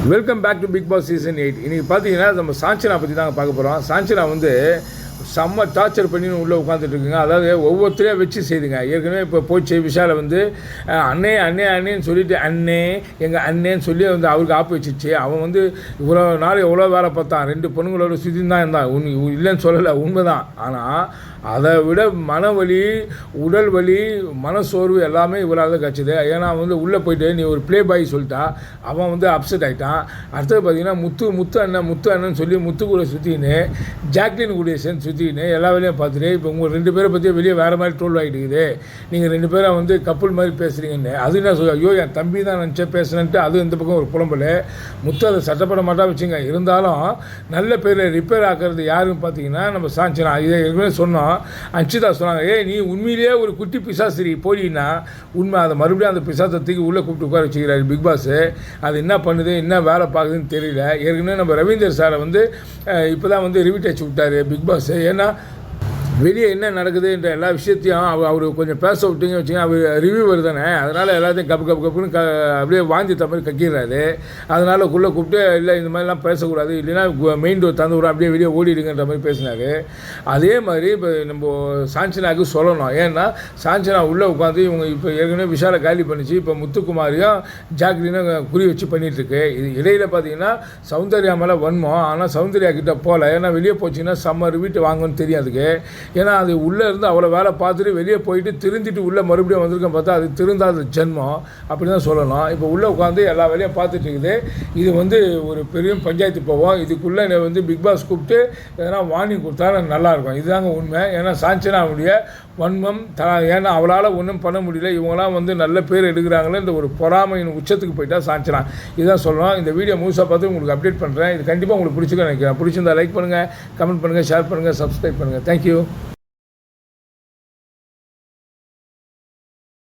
Welcome back to Bigg Boss season 8. இன்றைக்கி பார்த்தீங்கன்னா நம்ம சாஞ்சனா பற்றி தாங்க பார்க்க போகிறோம். சாஞ்சனா வந்து செம்ம டார்ச்சர் பண்ணி உள்ளே உட்காந்துட்ருக்குங்க. அதாவது ஒவ்வொருத்தரையும் வச்சு செய்துங்க. ஏற்கனவே இப்போ போச்சு விஷாலை வந்து அண்ணே அண்ணே அண்ணேன்னு சொல்லிட்டு அண்ணே எங்கள் அண்ணேன்னு சொல்லி வந்து அவருக்கு ஆப்பு வச்சிச்சு. அவன் வந்து இவ்வளோ நாள் எவ்வளோ வேலை பார்த்தான். 2 பொண்ணுங்களோட சுற்றின்னு தான் இருந்தான். இல்லைன்னு சொல்லலை, உண்மை தான். ஆனால் அதை விட மனவலி, உடல் வலி, மனசோர்வு எல்லாமே இவரால் தான் கிடச்சிது. ஏன்னா அவன் வந்து உள்ளே போயிட்டு நீ ஒரு ப்ளே பாய் சொல்லிட்டா அவன் வந்து அப்செட் ஆகிட்டான். அடுத்தது பார்த்தீங்கன்னா முத்து அண்ணன் சொல்லி முத்து கூட சுற்றின்னு ஜாக்லின் கூட சேர்ந்து சுற்றின்னு எல்லா வேலையும் பார்த்துட்டு இப்போ உங்கள் 2 பேரை பற்றி வெளியே வேறு மாதிரி ட்ரோல் ஆகிட்டு இருக்குது. நீங்கள் 2 பேரும் வந்து கப்புள் மாதிரி பேசுகிறீங்கன்னு. அது என்ன சொல்ல, ஐயோ என் தம்பி தான் நினச்சேன் பேசுனேன்ட்டு அது இந்த பக்கம் ஒரு புலம்பல். முத்து அதை சட்டப்பட மாட்டா வச்சுங்க. இருந்தாலும் நல்ல பேர் ரிப்பேர் ஆக்கிறது யாருன்னு பார்த்தீங்கன்னா நம்ம சாஞ்சனா. இதை ஏற்கனவே சொன்னோம். அஞ்சிதா சொன்னாங்க, நீ உண்மையிலேயே ஒரு குட்டி பிசாசிரி போடினா உண்மை. அதை மறுபடியும் அந்த பிசாசத்துக்கு உள்ளே கூப்பிட்டு உட்கார வச்சுக்கிறாரு பிக் பாஸ். அது என்ன பண்ணுது, என்ன வேலை பார்க்குதுன்னு தெரியல. ஏற்கனவே நம்ம ரவீந்தர் சாரை வந்து இப்போ தான் வந்து ரிவிட் அடிச்சு விட்டார் பிக் பாஸ். ஏன்னா வெளியே என்ன நடக்குதுன்ற எல்லா விஷயத்தையும் அவர் கொஞ்சம் பேச விட்டீங்க வச்சுங்க. அவர் ரிவ்யூவர் தானே, அதனால் எல்லாத்தையும் கப்புன்னு அப்படியே வாந்தி மாதிரி கக்கிடுறாரு. அதனால் உள்ளே கூப்பிட்டு இல்லை இந்த மாதிரிலாம் பேசக்கூடாது, இல்லைன்னா மெயின் டோர் தந்து விட அப்படியே வெளியே ஓடிடுங்கன்ற மாதிரி பேசினார். அதே மாதிரி இப்போ நம்ம சாஞ்சனாவுக்கு சொல்லணும். ஏன்னா சாஞ்சனா உள்ளே உட்காந்து இவங்க இப்போ ஏற்கனவே விஷாலை காலி பண்ணிச்சு. இப்போ முத்துக்குமாரியும் ஜாக்லினும் குறி வச்சு பண்ணிகிட்ருக்கு. இது இடையில் பார்த்தீங்கன்னா சௌந்தர்யா மேலே வன்மம். ஆனால் சௌந்தர்யா கிட்டே போகல. ஏன்னா வெளியே போச்சுன்னா சம்மர் வீட்டு வாங்கன்னு தெரியும் அதுக்கு. ஏன்னா அது உள்ளே இருந்து அவ்வளோ வேலை பார்த்துட்டு வெளியே போயிட்டு திருந்திட்டு உள்ளே மறுபடியும் வந்திருக்கேன் பார்த்தா அது திருந்தாத ஜென்மம் அப்படி தான் சொல்லணும். இப்போ உள்ளே உட்காந்து எல்லா வேலையும் பார்த்துட்டு இருக்குது. இது வந்து ஒரு பெரிய பஞ்சாயத்து போவோம். இதுக்குள்ளே வந்து பிக் பாஸ் கூப்பிட்டு எதனா வார்னிங் கொடுத்தா நல்லாயிருக்கும். இதுதாங்க உண்மை. ஏன்னா சாஞ்சனாவுடைய வன்மம் ஏன்னா அவளால் ஒன்றும் பண்ண முடியல. இவங்களாம் வந்து நல்ல பேர் எடுக்கிறாங்களே இந்த ஒரு பொறாமையின் உச்சத்துக்கு போயிட்டா சாஞ்சனா. இதுதான் சொல்லணும். இந்த வீடியோ முழுசாக பார்த்து உங்களுக்கு அப்டேட் பண்ணுறேன். இது கண்டிப்பாக உங்களுக்கு பிடிச்சிருக்கேன் நினைக்கிறேன். பிடிச்சிருந்தா லைக் பண்ணுங்கள், கமெண்ட் பண்ணுங்கள், ஷேர் பண்ணுங்கள், சப்ஸ்கிரைப் பண்ணுங்கள். தேங்க்யூ.